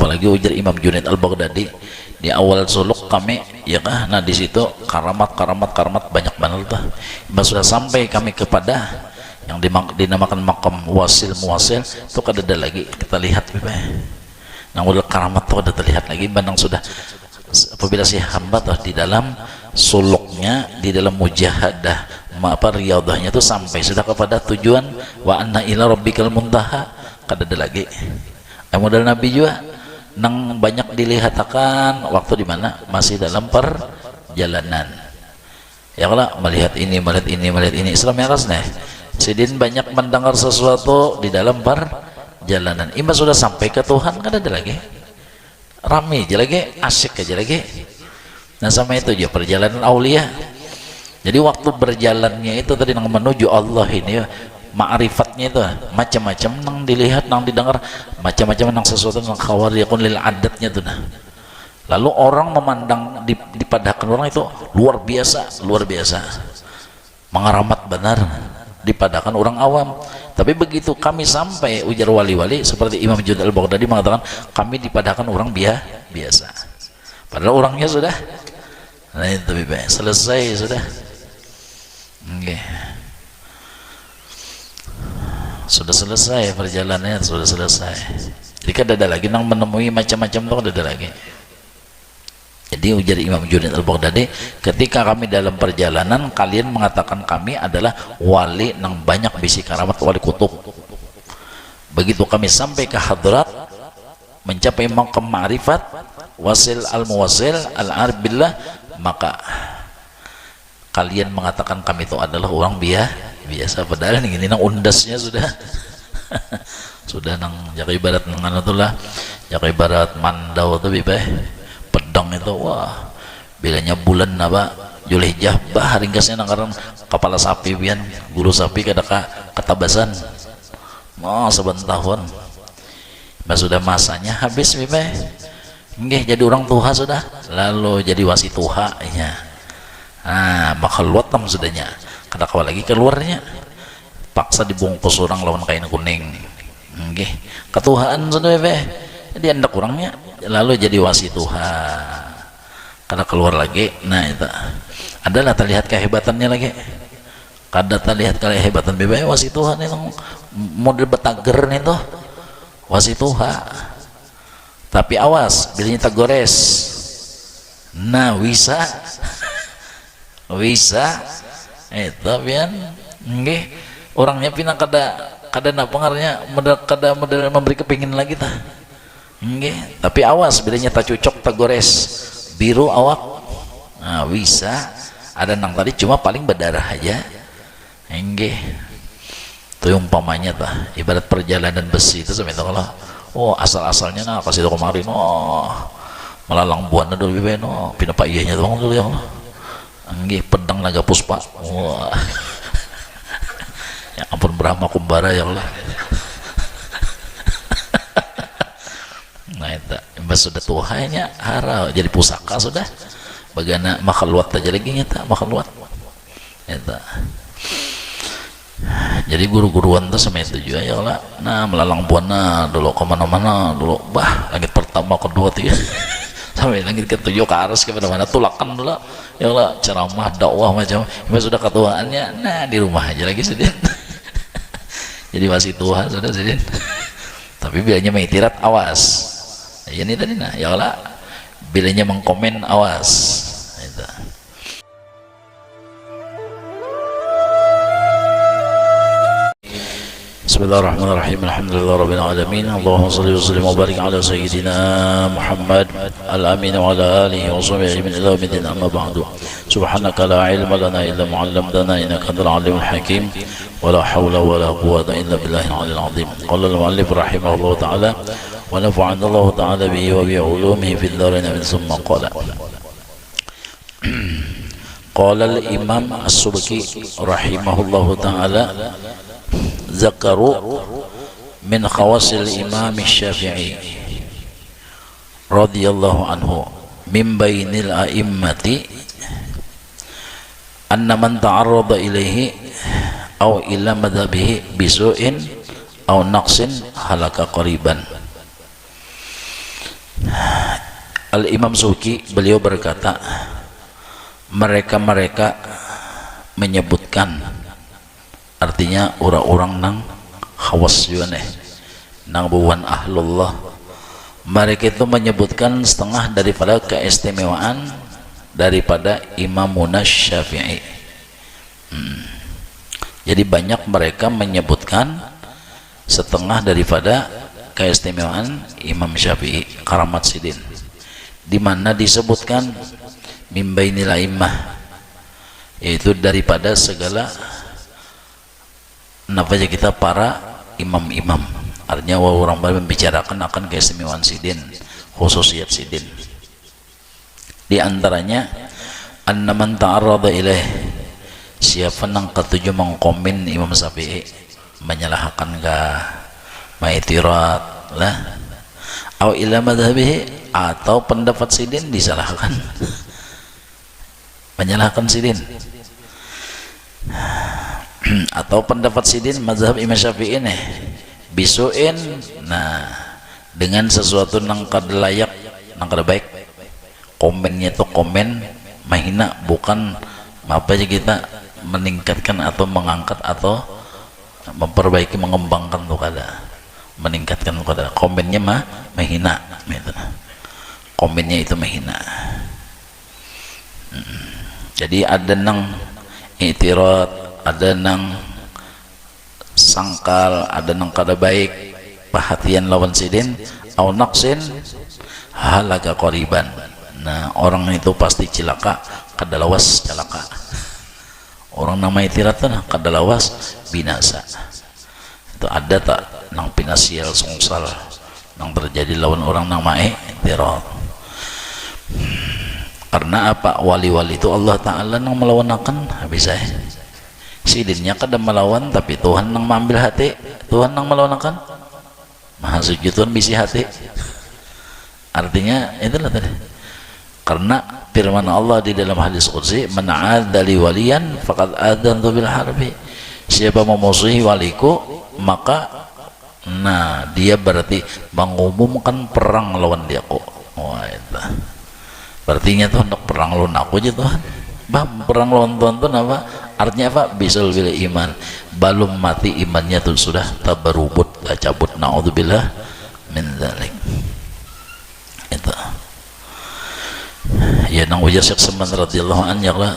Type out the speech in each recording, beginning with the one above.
apalagi ujar Imam Junaid Al-Baghdadi di awal suluk kami ya kah, nah di situ karamat banyak banget tuh. Sudah sampai kami kepada yang dinamakan makam wasil muwasil itu kada ada lagi kita lihat nah udah karamat tuh ada terlihat lagi bandang sudah apabila si hamba tuh di dalam suluknya, di dalam mujahadah riyadahnya itu sampai sudah kepada tujuan wa anna ila rabbikal muntaha, kada ada lagi modal Nabi juga nang banyak dilihat akan waktu di mana masih dalam perjalanan ya kalau melihat ini Islam yang atas nih sidin banyak mendengar sesuatu di dalam perjalanan imbas sudah sampai ke Tuhan kan ada lagi rame aja lagi asyik aja lagi. Nah sama itu juga perjalanan aulia, jadi waktu berjalannya itu tadi nang menuju Allah ini ma'rifatnya itu macam-macam nang dilihat nang didengar macam-macam nang sesuatu nang khawariyakun lil adatnya tuh nah. Lalu orang memandang dipadahkan orang itu luar biasa mengaramat benar dipadahkan orang awam. Tapi begitu kami sampai ujar wali-wali seperti Imam Junaid Al-Baghdadi mengatakan kami dipadahkan orang biasa padahal orangnya sudah nah itu selesai sudah sudah selesai perjalanannya sudah selesai. Jadi kan ada lagi nang menemui macam-macam tuh ada lagi. Jadi ujar Imam Junaid Al-Baghdadi ketika kami dalam perjalanan kalian mengatakan kami adalah wali nang banyak bisi karamat wali kutub. Begitu kami sampai ke hadrat mencapai maqam ma'rifat wasil al-muwasil al-arif billah maka kalian mengatakan kami itu adalah orang biasa padahal ini nang undasnya sudah sudah nang jaka ibarat nang anatulah jaka ibarat mandau tuh pedang itu wah bilanya bulan apa Julhijjah bah ringkasnya nang kepala sapi pian gulu sapi kada ketabasan sebentahun sudah masanya habis nggih jadi orang tuha sudah lalu jadi wasi tuha ya bakal luatam sudahnya kada kawal lagi keluarnya paksa dibungkus orang lawan kain kuning nggih ketuhaan sudah jadi hendak orangnya lalu jadi wasi Tuhan kada keluar lagi. Nah itu adalah terlihat kehebatannya lagi kada terlihat kehebatan wasi Tuhan itu model betager nih tuh wasi Tuhan tapi awas bilanya tak gores nah bisa itu pian nggih orangnya pinang kada pengarnya model memberi kepingin lagi tah nggih tapi awas bilanya tak cocok tak gores biru awak nah bisa ada nang tadi cuma paling berdarah aja nggih itu umpamanya tah ibarat perjalanan besi itu sampai kalau asal-asalnya nah kasih kemarin melalang buana dulu pindah pak iyanya doang dulu ya Allah nggih pedang naga puspa wah ya ampun Brahma Kumbara ya Allah nah itu imbas sudah tuhanya hara jadi pusaka sudah bagaimana makhluk aja lagi nyata makhluk itu jadi guru-guruan tuh sama itu juga ya Allah nah melalang buana dulu kemana-mana dulu bah langit pertama kedua tuh ya sampai langit ketujuh ke aras kemana-mana tulakan dulu ya Allah ceramah dakwah macam imbas sudah ketuaannya nah di rumah aja lagi sedih jadi masih tua sudah sedih tapi bilanya mengitirat awas ya ini tadi nah ya Allah bilanya mengkomen awas itu. Bismillahirrahmanirrahim. Alhamdulillahirabbil alamin. Allahumma shalli wa sallim wa barik ala sayyidina Muhammad al-amin wa ala alihi wa sahbihi min ila yaumil amma ba'du. Subhanaka la ilma lana illa ma 'allamtana innaka antal alimul hakim. Wa la hawla wa la quwwata illa billahil aliyyil azim. Qala al-mu'allif rahimahullahu ta'ala wa nafa'ana Allah ta'ala bihi wa bi 'ulumihi fid dharain min summa qala. Qala al-imam as-Subki rahimahullahu ta'ala zakaru min khawasil imam Syafi'i radhiyallahu anhu min bainil a'immati anna man ta'arrada ilaihi aw ila madhabihi bisu'in aw naqsin halaka qariban. Al-Imam Suki beliau berkata, mereka menyebutkan, artinya orang-orang nang khawas yuneh nang buwan ahlullah, mereka itu menyebutkan setengah daripada keistimewaan daripada Imamuna Syafi'i. Jadi banyak mereka menyebutkan setengah daripada keistimewaan Imam Syafi'i, karamat sidin, di mana disebutkan min bainil a'immah, yaitu daripada segala nafasnya kita para imam-imam. Artinya orang membicarakan akan keistimewaan sidin, khususiyat sidin. Di antaranya anna man ta'arrada ilaih, siapa nang ketujuh mengkomen Imam Syafi'i, menyalahkan maitirat lah, atau ila madhabihi, atau pendapat sidin disalahkan, menyalahkan sidin atau pendapat sidin mazhab Imam Syafi'i nih bisuin, nah dengan sesuatu nang kada layak, nang kada baik, komennya itu komen mahina, bukan apa aja kita meningkatkan atau mengangkat atau memperbaiki, mengembangkan tuh kada, meningkatkan tuh kada, komennya mahina gitu. Komennya itu menghina. Jadi ada nang itirat, ada nang sangkal, ada nang kada baik, perhatian lawan sidin, au naqsin halaka qoriban. Nah, orang itu pasti cilaka, kada lawas celaka. Orang nama itirat tuh kada lawas binasa. Itu ada tak nang pinasial sungsal nang terjadi lawan orang nama itirat. Karena apa? Wali-wali itu Allah Ta'ala nang melawan-akan habis saya sidinnya kada melawan, tapi Tuhan nang mengambil hati, Tuhan nang melawan-akan, maha suci Tuhan bisi hati. Artinya itulah tadi, karena firman Allah di dalam hadis qudsi, man a'adali waliyan faqad adantu bil harbi, siapa memusuhi waliku maka nah dia berarti mengumumkan perang lawan dia kok. Wah, itu artinya tuh hendak perang lawan aku aja Tuhan. Perang lawan Tuhan tuh apa? Artinya apa? Bisul bil iman, belum mati imannya tuh sudah tabarubut, cabut, naudzubillah min dzalik. Itu ya nang ujar Syekh Saman radhiyallahu anhu, ya Allah,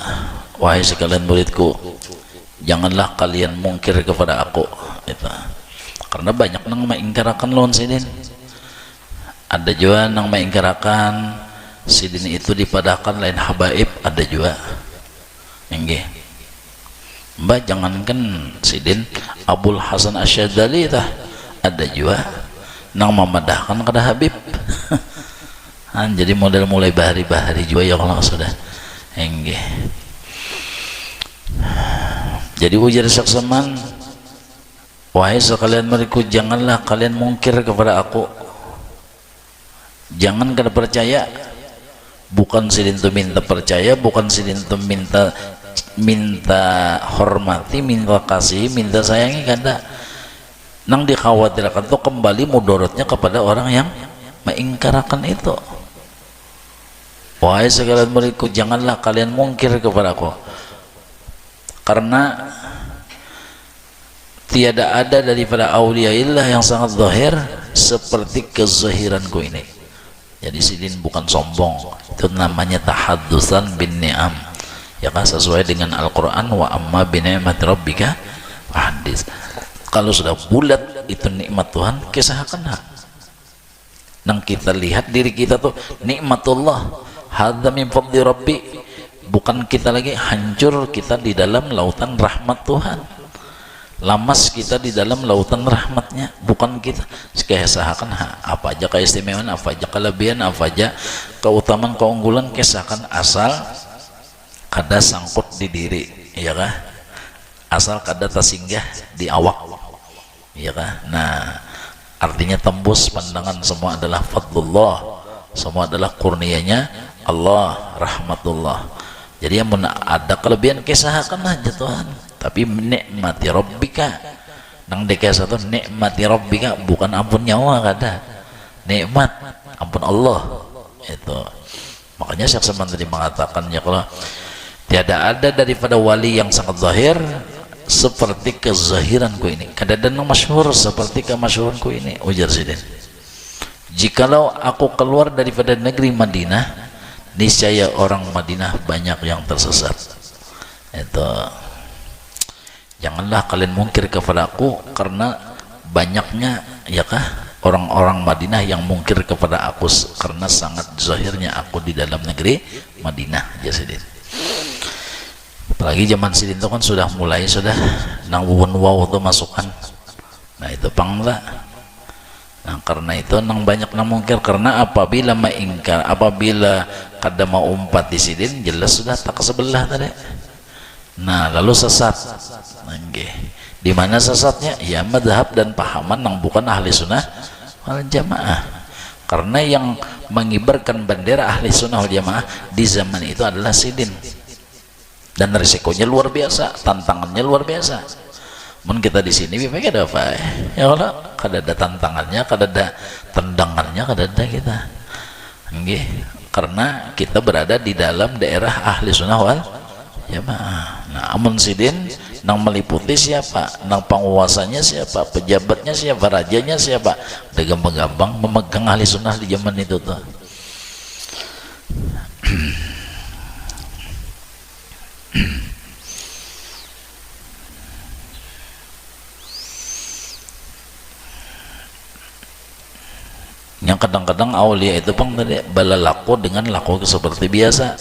wahai sekalian muridku, janganlah kalian mungkir kepada aku. Itu karena banyak nang mengingkarakan lawan sidin. Ada juga nang mengingkarakan sidin itu dipadahkan lain habaib, ada juga. Enggih. Mbak jangankan sidin, Abul Hasan Asyadzali tah ada juga nang memadahkan kada habib. Jadi model mulai bahari-bahari juga ya Allah sudah. Enggih. Jadi ujar Syekh Saman, wahai sekalian muridku, janganlah kalian mungkir kepada aku. Jangan kada percaya. Bukan sidin itu minta percaya, bukan sidin itu minta hormati, minta kasih, minta sayangi, kada. Nang dikhawatirkan itu kembali mudorotnya kepada orang yang mengingkarakan itu. Wahai sekalian muridku, janganlah kalian mungkir kepada aku, karena tiada ada daripada auliaillah yang sangat zahir seperti kezahiranku ini. Jadi sidin bukan sombong, itu namanya tahaddusan bin ni'am, ya kan, sesuai dengan Al-Quran, wa amma bi ni'mati rabbika hadis. Kalau sudah bulat itu nikmat Tuhan, kisahkan. Nang kita lihat diri kita tuh nikmatullah, hadza min fadli rabbi, bukan kita lagi hancur kita di dalam lautan rahmat Tuhan, lamas kita di dalam lautan rahmatnya, bukan kita kisahkan apa aja keistimewaan, apa aja kelebihan, apa aja keutamaan, keunggulan, kisahkan asal kada sangkut di diri, ya kah, asal kada tersinggah di awak, ya kah. Nah, artinya tembus pandangan, semua adalah fadlullah, semua adalah kurnianya Allah, rahmatullah. Jadi yang ada kelebihan kisahkan aja Tuhan, tapi nikmati rabbika, nang deka satu nikmati rabbika, bukan ampun nyawa kada, nikmat ampun Allah, Itu makanya Syekh Saman tadi mengatakan ya, kalau tiada ada daripada wali yang sangat zahir seperti kezahiranku ini, kadang-kadang masyhur seperti kemasyhuranku ini. Ujar Sidin, jikalau aku keluar daripada negeri Madinah, niscaya orang Madinah banyak yang tersesat. Itu janganlah kalian mungkir kepada aku, karena banyaknya ya kah orang-orang Madinah yang mungkir kepada aku karena sangat zahirnya aku di dalam negeri Madinah. Ya Sidin, apalagi zaman Sidin itu kan sudah mulai nang wow itu masukan. Nah itu pangla. Nah karena itu nang banyak nang mungkir, karena apabila maingkar, apabila kada mau umpat di Sidin, jelas sudah tak sebelah tadi. Nah lalu sesat. Okay. Di mana sesatnya? Ya madhab dan pahaman yang bukan ahli sunnah wal jamaah. Karena yang mengibarkan bendera ahli sunnah wal jamaah di zaman itu adalah Sidin, dan risikonya luar biasa, tantangannya luar biasa. Mun kita di sini memang ada apa ya, kalau kada ada tantangannya, kada ada tendangannya, kada ada kita. Okay. Karena kita berada di dalam daerah ahli sunnah wal jamaah. Nah amun Sidin nang meliputi siapa, nang penguasanya siapa, pejabatnya siapa, rajanya siapa, udah gampang-gampang memegang ahli sunnah di zaman itu tuh. Yang kadang-kadang aulia itu pun tadi balalaku dengan laku seperti biasa,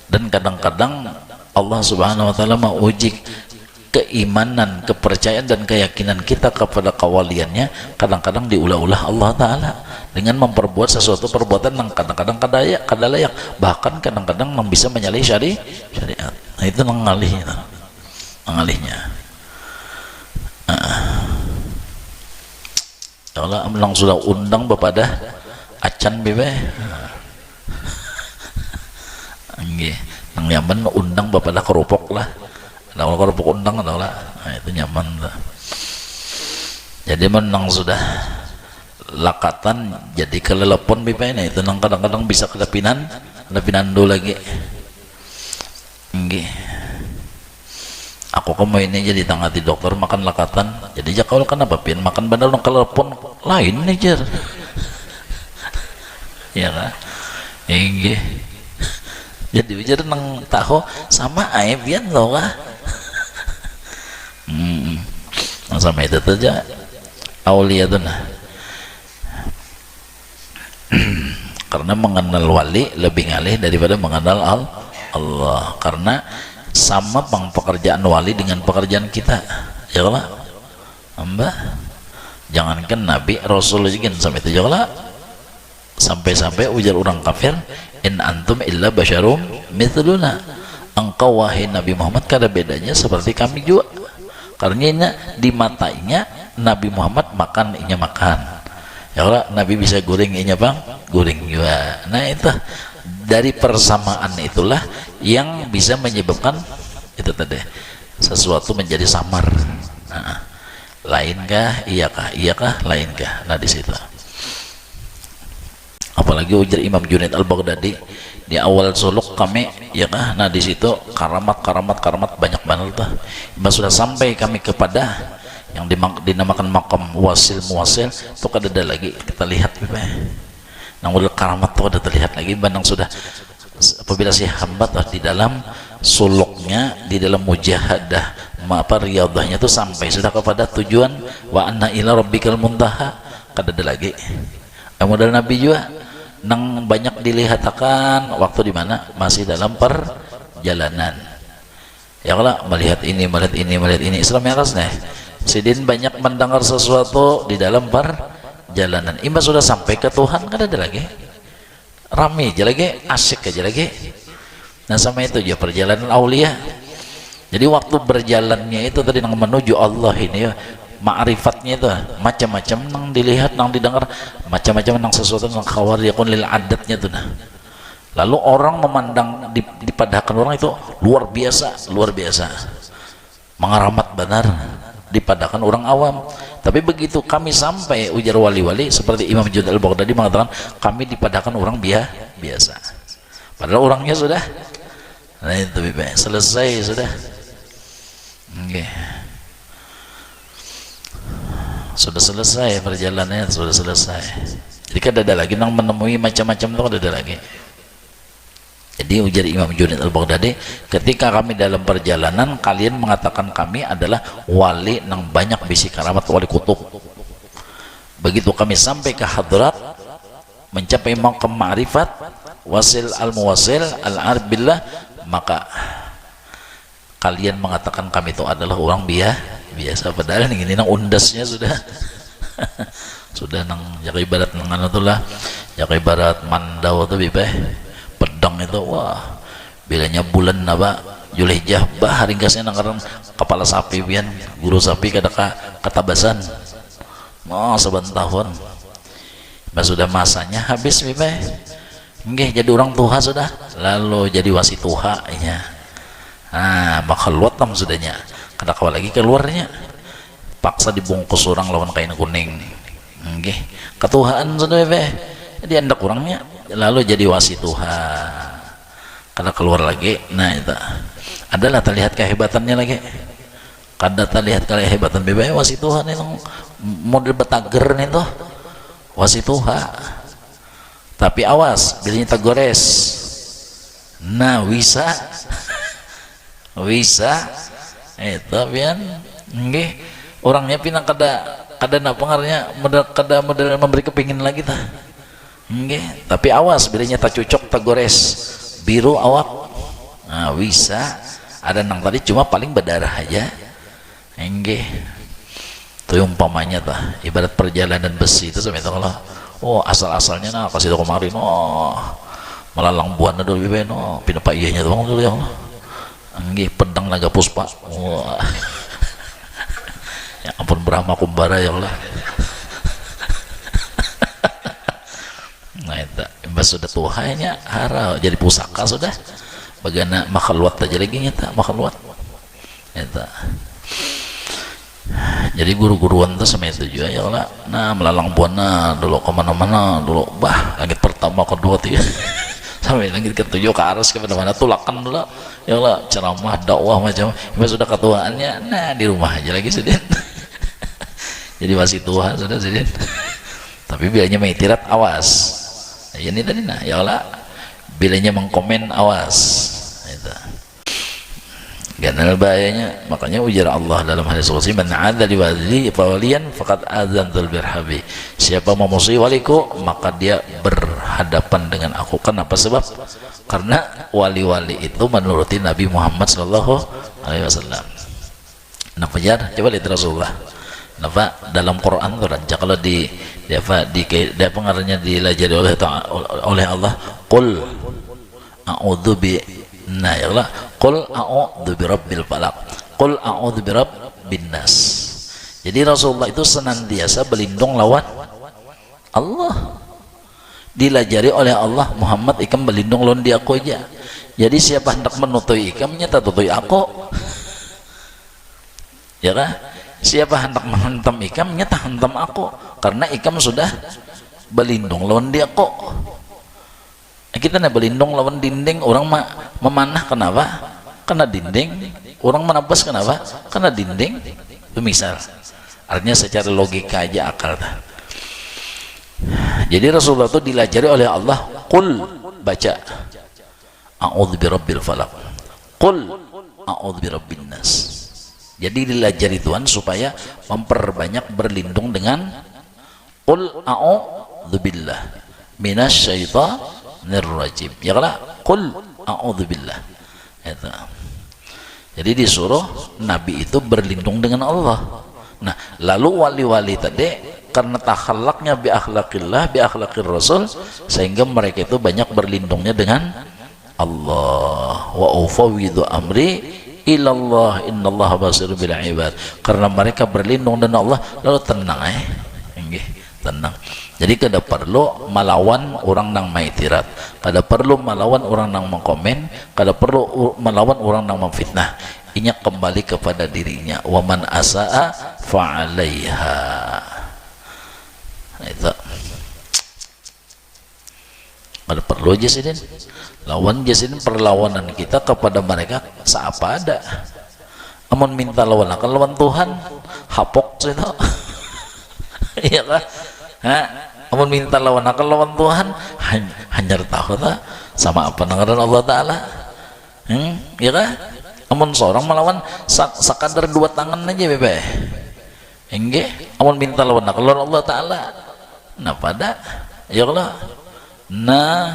dan kadang-kadang Allah Subhanahu wa taala mau uji keimanan, kepercayaan dan keyakinan kita kepada kawaliannya. Kadang-kadang diulah-ulah Allah Ta'ala dengan memperbuat sesuatu perbuatan yang kadang-kadang kada layak, bahkan kadang-kadang bisa menyalahi syariat. Nah itu mengalihnya. Allah bilang sudah undang bepada acan bebe. Nang nyaman undang bepada kerupuk lah. Kalau kerupuk undang atau lah, nah, itu nyaman lah. Jadi menang sudah lakatan jadi kelelepon bebe, nah itu nang kadang-kadang bisa kedapinan dulu lagi. Aku mau ini jadi tangati dokter makan lakatan, jadi jakau kenapa pin makan bandar nang kelepon lain aja. Ya kan? Jadi bicara nang tahu sama aib ya loh kah? Sama itu saja aulia tuh nah. Karena mengenal wali lebih ngalih daripada mengenal Allah. Karena sama bang pekerjaan wali dengan pekerjaan kita, ya lah mbak. Jangankan Nabi, Rasul juga sampai itu juga, sampai ujar orang kafir, in antum illa basyarum mithluna, engkau wahai Nabi Muhammad kada bedanya seperti kami juga. Karena di matanya Nabi Muhammad makan, inya makan, ya Allah, Nabi bisa goreng, inya bang goreng juga. Nah itu dari persamaan itulah yang bisa menyebabkan itu tadi sesuatu menjadi samar. Nah, lainkah iyakah lainkah, nah di situ. Apalagi ujar Imam Junaid Al-Baghdadi di awal suluk kami ya kah, nah di situ karamat banyak banget tuh. Sudah sampai kami kepada yang dinamakan makam wasil muwasil itu kada ada lagi kita lihat nang udah karamat tuh ada terlihat lagi bandang sudah apabila si hamba tuh di dalam suluknya, di dalam mujahadah riyadahnya tuh sampai sudah kepada tujuan wa anna ila rabbikal muntaha, kada ada lagi. Modal Nabi juga nang banyak dilihatkan waktu di mana masih dalam perjalanan. Ya kalau melihat ini Islam yang rasnya Sidin banyak mendengar sesuatu di dalam perjalanan. Imam sudah sampai ke Tuhan kan ada lagi rame aja lagi, asik aja lagi. Nah sama itu dia perjalanan aulia. Jadi waktu berjalannya itu tadi nang menuju Allah ini ya, ma'rifatnya itu macam-macam nang dilihat, nang didengar, macam-macam nang sesuatu nang khawar yakun lil adatnya tuh nah. Lalu orang memandang dipadahkan orang itu luar biasa, mengaramat benar. dipadakan orang awam. Tapi begitu kami sampai, ujar wali-wali seperti Imam Junaid al-Baghdadi mengatakan, kami dipadakan orang biasa, padahal orangnya sudah, nah itu selesai sudah. Okay. Sudah selesai perjalanannya, sudah selesai. Jadi kan ada lagi nang menemui macam-macam tuh, ada lagi. Jadi ujar Imam Junaid al-Baghdadi, ketika kami dalam perjalanan kalian mengatakan kami adalah wali nang banyak bisi karamat, wali kutub. Begitu kami sampai ke hadrat, mencapai maqam ma'rifat, wasil al-muwasil al-arif billah, maka kalian mengatakan kami itu adalah orang biasa, padahal ini nang undasnya sudah sudah nang jaga ibarat nang anatulah, jaga ibarat mandau tuh bibeh pedang itu, wah bilanya bulan naba Julhijjah bah ringkasnya nang kepala sapi pian, guru sapi kada katabasan saban tahun, bah sudah masanya habis bibeh, nggih jadi orang tuha sudah, lalu jadi wasi tuha nya. Nah bakal luat tam sudahnya, kada kawal lagi keluarnya, paksa dibungkus orang lawan kain kuning, nggih ketuhaan sudah bibeh, jadi anda kurangnya, lalu jadi wasi Tuhan, kada keluar lagi. Nah itu adalah terlihat kehebatannya lagi, kada terlihat kehebatan bebek wasi Tuhan itu model betager nih tuh wasi Tuhan. Tapi awas bilanya tergores, nah bisa itu pian nggih orangnya pinang kada nak pengarnya model memberi kepingin lagi tah. Nggih, tapi awas bilanya tak cocok, tak gores biru awak, nah bisa ada nang tadi cuma paling berdarah aja. Nggih, itu umpamanya tah ibarat perjalanan besi itu sampai kalau asal-asalnya nah kasih tahu kemarin melalang buana dulu bibe pinapa iyanya tuh dulu ya Allah. Nggih, pedang naga puspa, ya ampun Brahma Kumbara ya Allah. Nah itu sudah tuhanya hara jadi pusaka sudah, bagaimana makhluk aja lagi nyata makhluk itu. Jadi guru-guruan tuh sama itu juga ya Allah. Nah melalang buana dulu kemana-mana dulu, bah langit pertama kedua tiga sampai langit ketujuh ke aras kemana-mana tulakan dulu ya Allah, ceramah dakwah macam sudah ketuaannya. Nah di rumah aja lagi sudah jadi masih tua sudah sudah. Tapi bilanya mengitirat awas, ya ini tadi nah ya Allah, bilanya mengkomen awas itu ganal bahayanya. Makanya ujar Allah dalam hadis qudsi, man adza li waliyan faqad adzantul birhabi, siapa memusuhi waliku maka dia berhadapan dengan aku. Kenapa? Sebab karena wali-wali itu menuruti Nabi Muhammad sallallahu alaihi wasallam. Nah fajar coba lihat Rasulullah napa dalam Quran tuh dan kalau di dia pengarangnya dilajari oleh Allah, qul a'udzu bi nah ya Allah, qul a'udzu birabbil falaq, qul a'udzu birabbin nas. Jadi Rasulullah itu senantiasa berlindung lawan Allah, dilajari oleh Allah, Muhammad ikam berlindung lawan dia aku aja. Jadi siapa hendak menutui ikamnya tak tutui aku ya kan, siapa hendak menghantam ikamnya tak hantam aku, karena ikam sudah berlindung lawan dia kok. Kita nak berlindung lawan dinding, orang memanah kenapa? Karena dinding. Orang menabas kenapa? Karena dinding. Itu misal, artinya secara logika aja akal. Jadi Rasulullah itu dilajari oleh Allah, qul baca a'udzu birabbil falaq, qul a'udzu birabbin nas. Jadi dilajari Tuhan supaya memperbanyak berlindung dengan qul a'udzu billah minasyaitonir rajim. Ya kala qul a'udzu billah. Itu. Jadi disuruh Nabi itu berlindung dengan Allah. Nah, lalu wali-wali tadi karena takhallaqnya bi akhlaqillah bi akhlaqir rasul, sehingga mereka itu banyak berlindungnya dengan Allah. Wa ufawwidu amri ilallah innallaha basirun bil ibad. Karena mereka berlindung dengan Allah, lalu tenang tenang. Jadi kada perlu melawan orang nang maitirat, kada perlu melawan orang nang mengkomen, kada perlu melawan orang nang memfitnah. inya kembali kepada dirinya. Wa man asaa fa'alaiha. Nah, itu ada perlu jasidin lawan jasidin perlawanan kita kepada mereka seapa ada. Amun minta lawan akan lawan Tuhan hapok itu. Iya kan? Amun minta lawan akan lawan Tuhan hanya tahu tak sama apa dengaran Allah Ta'ala. Iya kan? Amun seorang melawan sekadar dua tangan aja bebe. Enggak, amun minta lawan akan lawan Allah Ta'ala. Nah pada ya Allah. Nah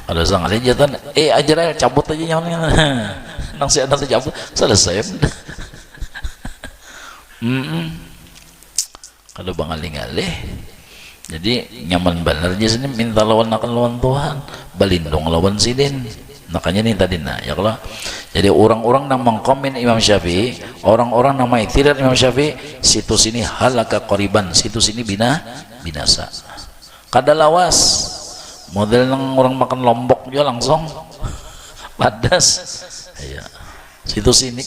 ada sang aja jatan ajar cabut aja nyaman nang si anak cabut selesai. Kalau bang aling-alih jadi nyaman benar aja sini minta lawan akan lawan Tuhan balindong lawan sidin. Makanya nih tadi ya Allah. Jadi orang-orang yang mengkomen Imam Syafi'i, orang-orang yang mengiktirar Imam Syafi'i, situs ini halaka qoriban, situs ini binasa. Kada lawas model yang orang makan lombok juga langsung padas. Ya. Situ sini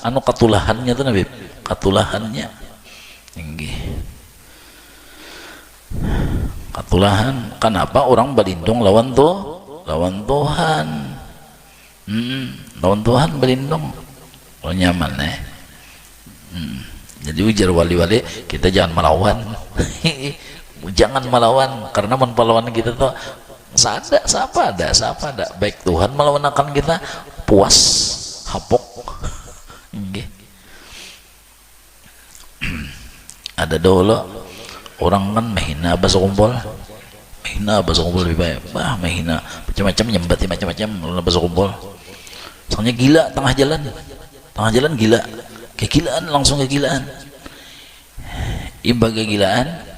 anu katulahannya tuh Nabi, katulahannya tinggi. Katulahan kenapa orang berlindung lawan Tuhan. Lawan Tuhan berlindung. Oh nyaman Jadi ujar wali-wali kita jangan melawan. Jangan melawan karena melawan kita tuh siapa ada baik Tuhan melawan akan kita puas hapok. Ada dulu orang kan mahina bahasa kumpul lebih baik mahina macam-macam nyembati macam-macam bahasa kumpul soalnya gila tengah jalan gila kegilaan langsung kegilaan imbaga gilaan.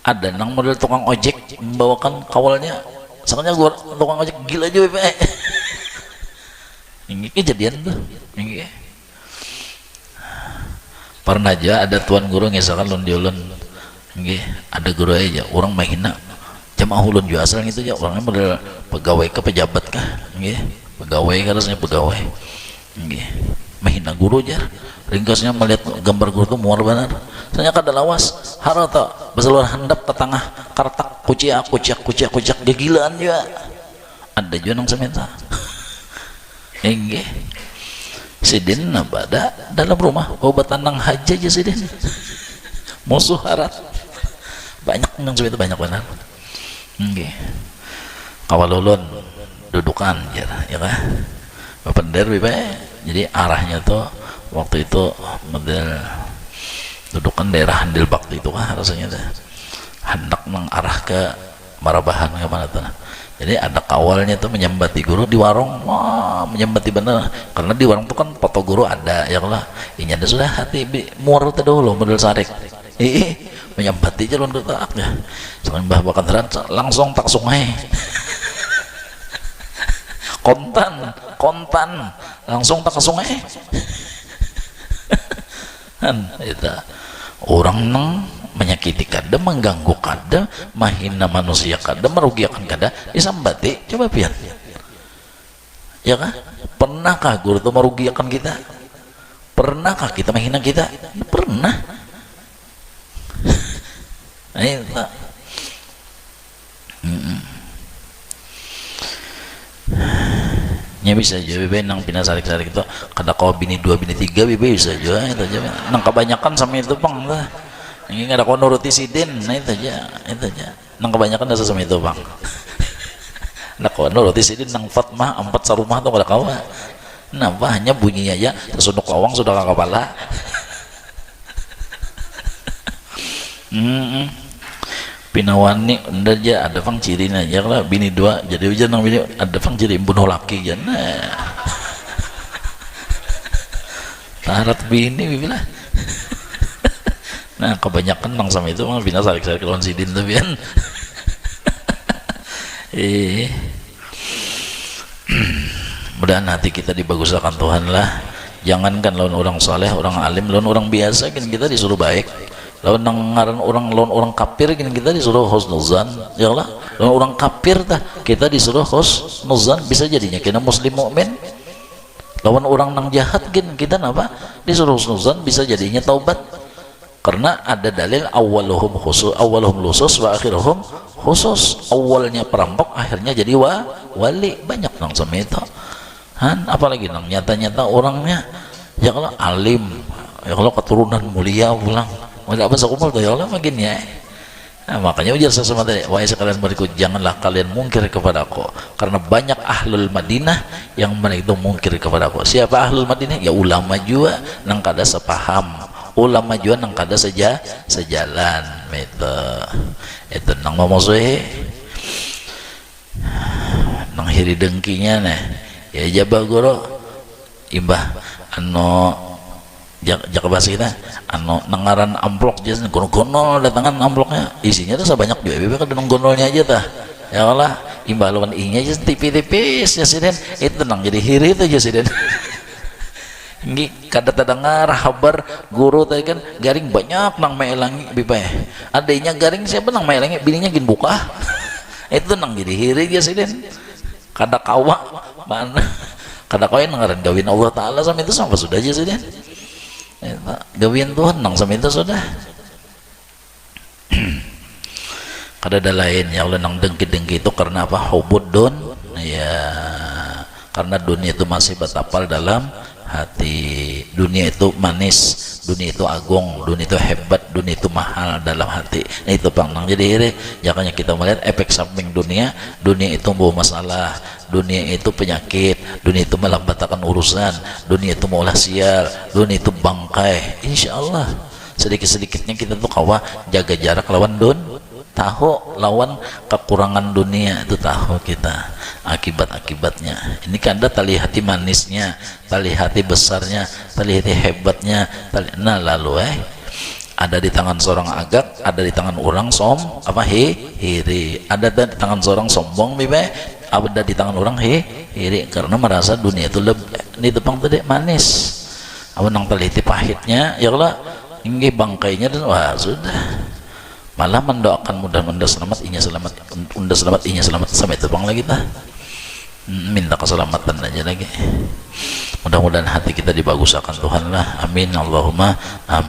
Ada nang model tukang ojek membawakan kawalnya soalnya gua tukang ojek gila juga Pak. Ini kejadian tuh ini pernah aja ada tuan guru ngesakan lon diulun ada guru aja orang mahina jamaah ulun juga asal gitu aja orangnya model pegawai ke pejabat kah pegawai harusnya pegawai mahina guru aja ringkasnya melihat gambar guru tuh muar benar soalnya kada lawas harata beseluar handap ke tengah kartak kuciak gegilaan juga ada juga nang sementa sidin nabada dalam rumah obatan nang haja aja sidin musuh harat banyak nang sementa banyak benar kawalulun dudukan ya kan bapender jadi arahnya tuh waktu itu model dudukan daerah Handil Bakti itu kan rasanya tuh hendak mengarah ke Marabahan ke mana tuh. Jadi ada kawalnya tuh menyembati guru di warung, menyembati bener karena di warung tuh kan foto guru ada ya lah. Ini ada sudah hati muar tuh dulu model sarik. Menyembati jalan ke ya. Soalnya bah bakan langsung tak sungai. kontan langsung tak ke sungai. Itu orang nang menyakiti kada, mengganggu kada, mahina manusia kada, merugikan kada, disambati. Coba pian ya kan? Pernahkah guru itu merugikan kita? Pernahkah kita menghina kita? Pernah. Itu nya bisa aja bebe nang pinasarik-sarik itu kada kau bini 2 bini 3 bebe bisa aja itu aja nang kebanyakan sama itu bang lah ini ada kau nuruti sidin nah itu aja nang kebanyakan dah sama itu bang nah kau nuruti sidin nang Fatmah 4 sarumah tuh kada kau napa hanya bunyinya aja sesunduk awang sudah ke kepala. Pinawani unda aja ada pang ciri aja lah bini 2 jadi hujan nang bini ada pang ciri bunuh laki ya nah tarat bini bilang nah kebanyakan nang sama itu mah bina sarik-sarik lawan sidin tuh bian mudahan hati kita dibaguskan Tuhan lah jangankan lawan orang saleh orang alim lawan orang biasa kan kita disuruh baik lawan ngaran lawan orang kafir gini kita disuruh husnuzan ya lah lawan orang kafir dah kita disuruh husnuzan bisa jadinya kena muslim mukmin lawan orang nang jahat gin kita apa disuruh husnuzan bisa jadinya taubat karena ada dalil awaluhum lusus wa akhiruhum khusus. Awalnya perampok akhirnya jadi wali. Banyak nang sama itu han, apalagi nang nyata-nyata orangnya ya kalau alim ya kalau keturunan mulia pulang nggak bisa kumpul tuh ya Allah makin ya. Nah, makanya ujar sesama tadi, wahai sekalian berikut, janganlah kalian mungkir kepadaku, karena banyak ahlul Madinah yang mereka itu mungkir kepadaku. Siapa ahlul Madinah? Ya ulama juga nang kada sepaham, ulama juga nang kada sejalan itu nang mamusuhi nang hiri dengkinya nih ya jabah guru imbah jaka bahasa kita nengaran amplok jas gonol datangan amploknya isinya tuh sebanyak juga bebek kan gonolnya aja tah ya Allah imbaluan inya aja tipis-tipis ya siden itu tenang jadi hiri itu aja siden ini kada terdengar kabar guru tadi kan garing banyak nang maelangi bibay adanya garing siapa nang maelangi bininya gin buka itu tenang jadi hiri aja siden kada kawa mana kada kawa nengaran gawin Allah Ta'ala sama itu sampai sudah aja siden gawin Tuhan nang sama itu sudah kada ada lain ya Allah nang dengki-dengki itu karena apa hubudun ya karena dunia itu masih bertapal dalam hati. Dunia itu manis, dunia itu agung, dunia itu hebat, dunia itu mahal dalam hati. Nah, itu pangdang jadi ini jangannya kita melihat efek samping dunia itu membawa masalah, dunia itu penyakit, dunia itu melambatkan urusan, dunia itu maulah sial, dunia itu bangkai. Insya Allah sedikit-sedikitnya kita tuh kawa jaga jarak lawan tahu lawan kekurangan dunia itu tahu kita akibat-akibatnya. Ini kan ada tali hati manisnya, tali hati besarnya, tali hati hebatnya, nah lalu ada di tangan seorang agak, ada di tangan orang hiri, ada di tangan seorang sombong bibe, ada di tangan orang hiri karena merasa dunia itu lebih ini tepang tadi manis. Apa nang tali hati pahitnya ya Allah ini bangkainya dan wah sudah malah mendoakan mudah-mudahan selamat inya selamat sampai terbang lagi tah minta keselamatan aja lagi. Mudah-mudahan hati kita dibagusakan Tuhan lah, amin Allahumma amin.